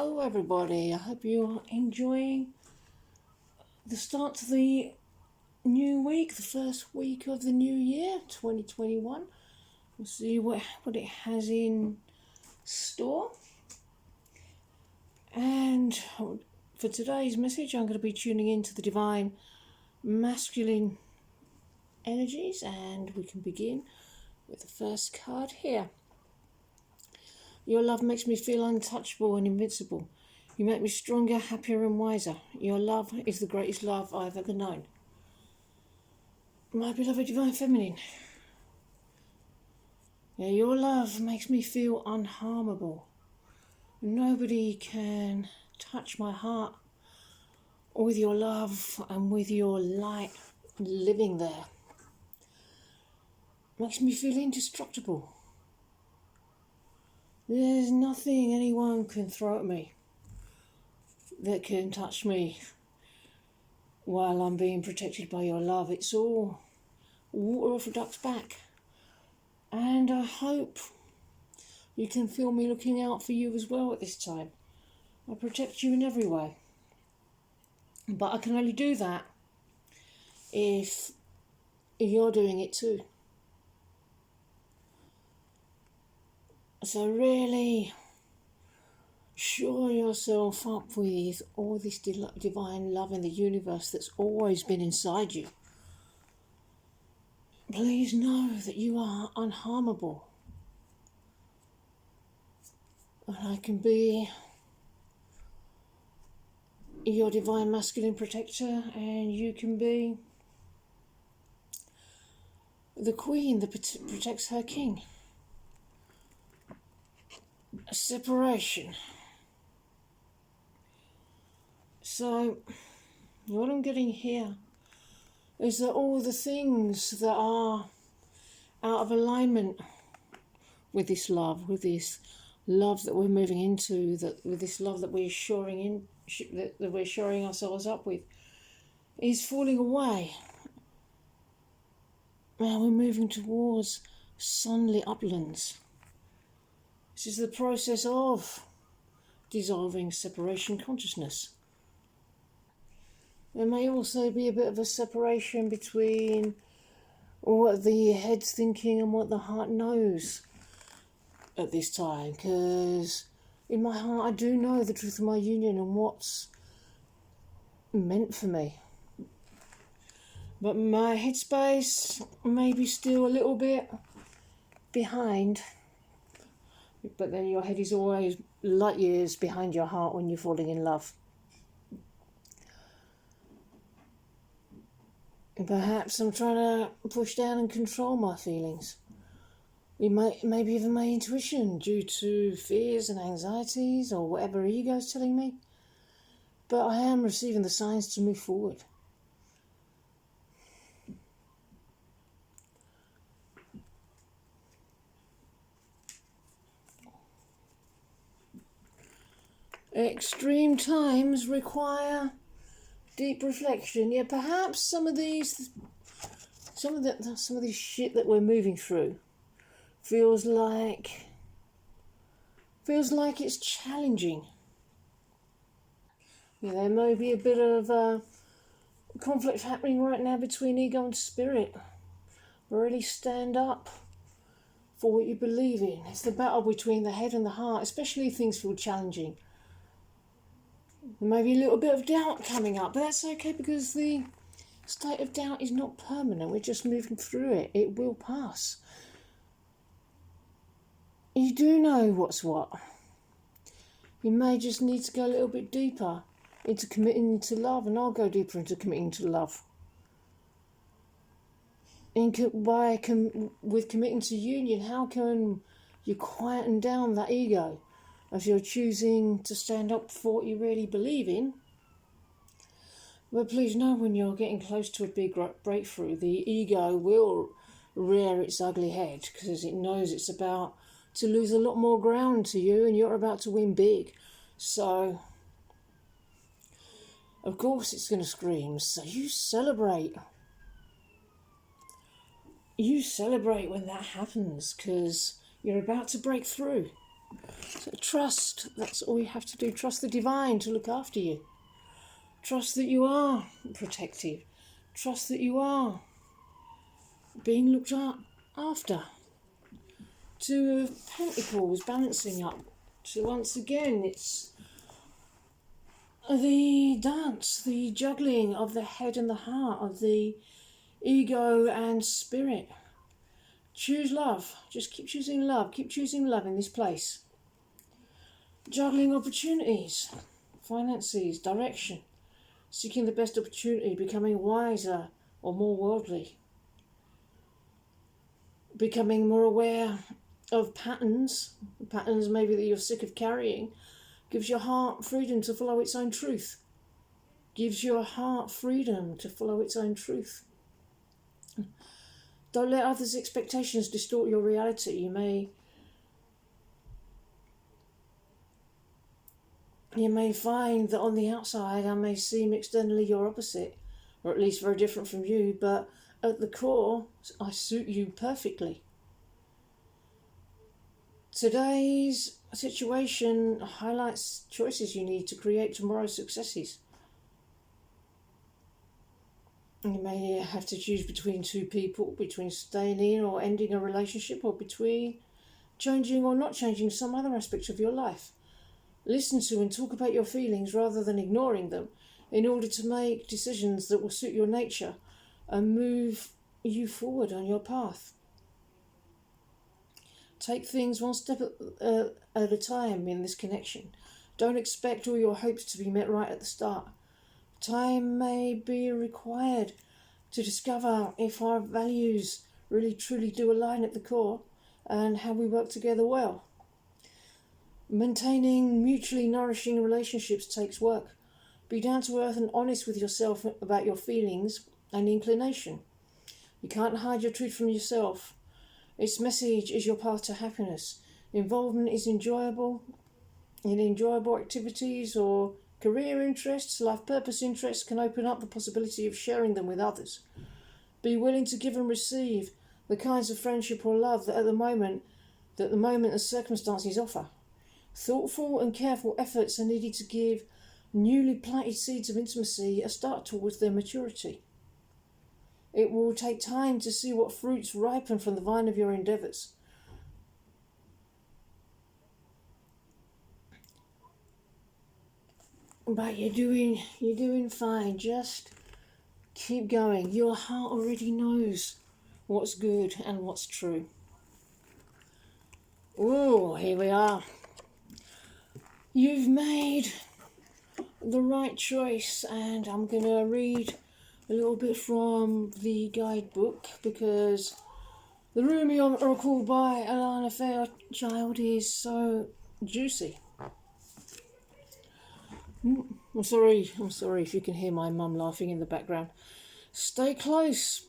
Hello everybody, I hope you're enjoying the start of the new week, the first week of the new year, 2021. We'll see what it has in store. And for today's message, I'm going to be tuning into the divine masculine energies, and we can begin with the first card here. Your love makes me feel untouchable and invincible. You make me stronger, happier and wiser. Your love is the greatest love I've ever known. My beloved divine feminine. Your love makes me feel unharmable. Nobody can touch my heart with your love and with your light living there. Makes me feel indestructible. There's nothing anyone can throw at me that can touch me while I'm being protected by your love. It's all water off a duck's back. And I hope you can feel me looking out for you as well at this time. I protect you in every way. But I can only do that if you're doing it too. So really shore yourself up with all this divine love in the universe that's always been inside you. Please know that you are unharmable. And I can be your divine masculine protector, and you can be the queen that protects her king. A separation. So what I'm getting here is that all the things that are out of alignment with this love that we're moving into, with this love that we're that we're shoring ourselves up with, is falling away. Now we're moving towards sunlit uplands. This is the process of dissolving separation consciousness. There may also be a bit of a separation between what the head's thinking and what the heart knows at this time, because in my heart I do know the truth of my union and what's meant for me. But my headspace may be still a little bit behind. But then your head is always light years behind your heart when you're falling in love. And perhaps I'm trying to push down and control my feelings. Maybe even my intuition, due to fears and anxieties or whatever ego's telling me. But I am receiving the signs to move forward. Extreme times require deep reflection. Yeah, perhaps some of this shit that we're moving through feels like it's challenging. There may be a bit of conflict happening right now between ego and spirit. Really stand up for what you believe in. It's the battle between the head and the heart, especially if things feel challenging. Maybe a little bit of doubt coming up, but that's okay, because the state of doubt is not permanent. We're just moving through it. It will pass. You do know what's what. You may just need to go a little bit deeper into committing to love, and I'll go deeper into committing to love. With committing to union, how can you quieten down that ego? If you're choosing to stand up for what you really believe in. But please know, when you're getting close to a big breakthrough, the ego will rear its ugly head, because it knows it's about to lose a lot more ground to you, and you're about to win big. So, of course it's going to scream. So you celebrate. You celebrate when that happens, because you're about to break through. So trust, that's all you have to do. Trust the divine to look after you. Trust that you are protected. Trust that you are being looked after. Two of Pentacles balancing up. So once again, it's the dance, the juggling of the head and the heart, of the ego and spirit. Choose love. Just keep choosing love. Keep choosing love in this place. Juggling opportunities, finances, direction. Seeking the best opportunity, becoming wiser or more worldly. Becoming more aware of patterns maybe that you're sick of carrying. Gives your heart freedom to follow its own truth. Gives your heart freedom to follow its own truth. Don't let others' expectations distort your reality. You may find that on the outside I may seem externally your opposite, or at least very different from you, but at the core I suit you perfectly. Today's situation highlights choices you need to create tomorrow's successes. You may have to choose between two people, between staying in or ending a relationship, or between changing or not changing some other aspect of your life. Listen to and talk about your feelings rather than ignoring them, in order to make decisions that will suit your nature and move you forward on your path. Take things one step at a time in this connection. Don't expect all your hopes to be met right at the start. Time may be required to discover if our values really truly do align at the core and how we work together well. Maintaining mutually nourishing relationships takes work. Be down to earth and honest with yourself about your feelings and inclination. You can't hide your truth from yourself. Its message is your path to happiness. Involvement is enjoyable in enjoyable activities or career interests, life purpose interests can open up the possibility of sharing them with others. Be willing to give and receive the kinds of friendship or love that the moment and circumstances offer. Thoughtful and careful efforts are needed to give newly planted seeds of intimacy a start towards their maturity. It will take time to see what fruits ripen from the vine of your endeavours. But you're doing fine. Just keep going. Your heart already knows what's good and what's true. Oh, here we are. You've made the right choice, and I'm going to read a little bit from the guidebook, because the Rumi Oracle by Alana Fairchild is so juicy. I'm sorry if you can hear my mum laughing in the background. Stay close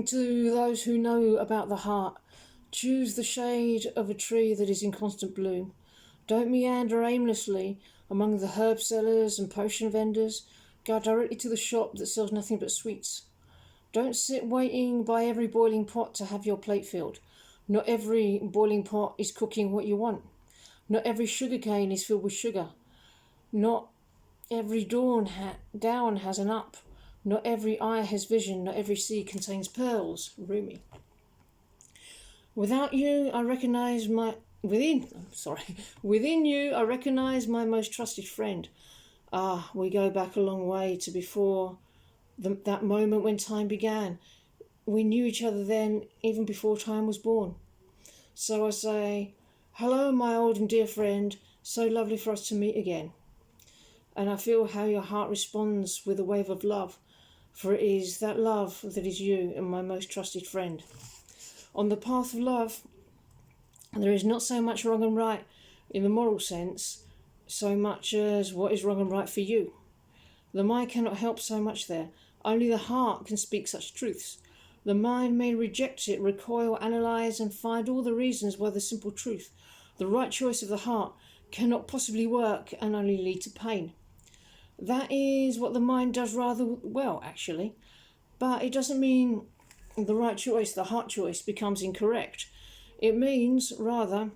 to those who know about the heart. Choose the shade of a tree that is in constant bloom. Don't meander aimlessly among the herb sellers and potion vendors. Go directly to the shop that sells nothing but sweets. Don't sit waiting by every boiling pot to have your plate filled. Not every boiling pot is cooking what you want. Not every sugar cane is filled with sugar. Not every down has an up. Not every eye has vision. Not every sea contains pearls. Rumi. Within you, I recognize my most trusted friend. We go back a long way to before that moment when time began. We knew each other then, even before time was born. So I say, hello, my old and dear friend. So lovely for us to meet again. And I feel how your heart responds with a wave of love, for it is that love that is you and my most trusted friend. On the path of love, there is not so much wrong and right in the moral sense, so much as what is wrong and right for you. The mind cannot help so much there. Only the heart can speak such truths. The mind may reject it, recoil, analyse, and find all the reasons why the simple truth, the right choice of the heart, cannot possibly work and only lead to pain. That is what the mind does rather well, actually. But it doesn't mean the right choice, the heart choice, becomes incorrect. It means, rather,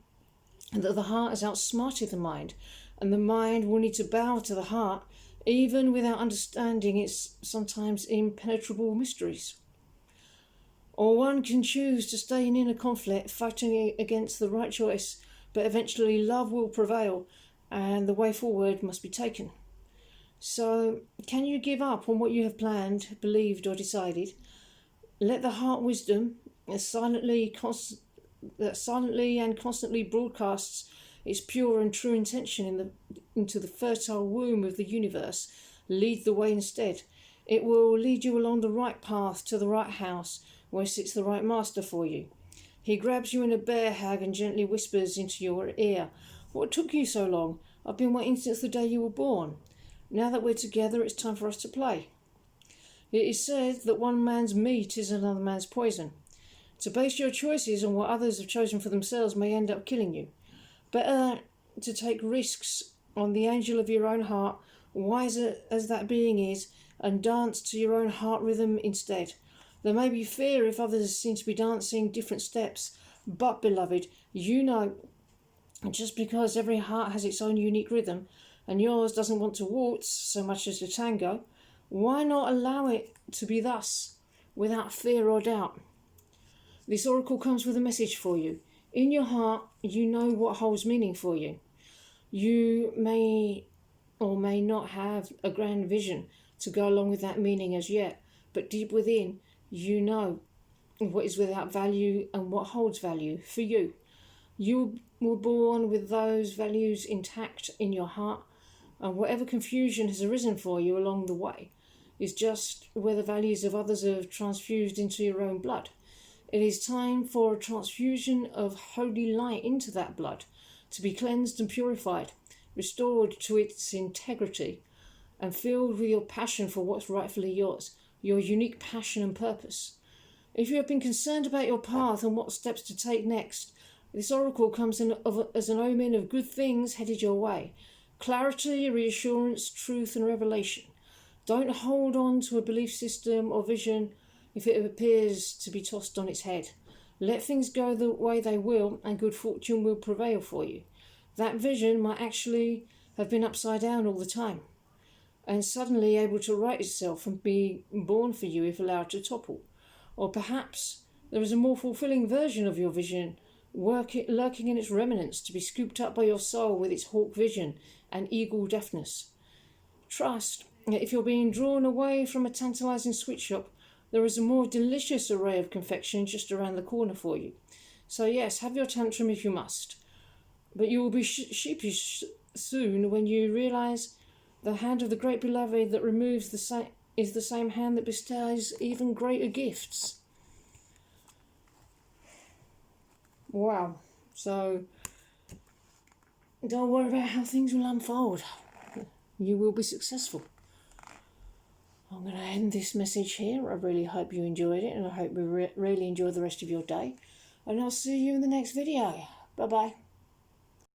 and that the heart has outsmarted the mind, and the mind will need to bow to the heart even without understanding its sometimes impenetrable mysteries. Or one can choose to stay in inner conflict, fighting against the right choice, but eventually love will prevail and the way forward must be taken. So, can you give up on what you have planned, believed, or decided? Let the heart wisdom that silently and constantly broadcasts its pure and true intention into the fertile womb of the universe lead the way instead. It will lead you along the right path to the right house where sits the right master for you. He grabs you in a bear hug and gently whispers into your ear, "What took you so long? I've been waiting since the day you were born. Now that we're together, it's time for us to play." It is said that one man's meat is another man's poison. To base your choices on what others have chosen for themselves may end up killing you. Better to take risks on the angel of your own heart, wiser as that being is, and dance to your own heart rhythm instead. There may be fear if others seem to be dancing different steps, but, beloved, you know, just because every heart has its own unique rhythm, and yours doesn't want to waltz so much as to tango, why not allow it to be thus, without fear or doubt? This oracle comes with a message for you. In your heart, you know what holds meaning for you. You may or may not have a grand vision to go along with that meaning as yet, but deep within, you know what is without value and what holds value for you. You were born with those values intact in your heart, and whatever confusion has arisen for you along the way is just where the values of others have transfused into your own blood. It is time for a transfusion of holy light into that blood, to be cleansed and purified, restored to its integrity, and filled with your passion for what's rightfully yours, your unique passion and purpose. If you have been concerned about your path and what steps to take next, this oracle comes as an omen of good things headed your way. Clarity, reassurance, truth, and revelation. Don't hold on to a belief system or vision if it appears to be tossed on its head. Let things go the way they will, and good fortune will prevail for you. That vision might actually have been upside down all the time, and suddenly able to right itself and be born for you if allowed to topple. Or perhaps there is a more fulfilling version of your vision lurking in its remnants, to be scooped up by your soul with its hawk vision and eagle deafness. Trust that if you're being drawn away from a tantalizing sweet shop, there is a more delicious array of confection just around the corner for you. So yes, have your tantrum if you must, but you will be sheepish soon when you realise the hand of the great beloved that removes is the same hand that bestows even greater gifts. Wow. So don't worry about how things will unfold. You will be successful. I'm going to end this message here. I really hope you enjoyed it, and I hope you really enjoy the rest of your day. And I'll see you in the next video. Bye-bye.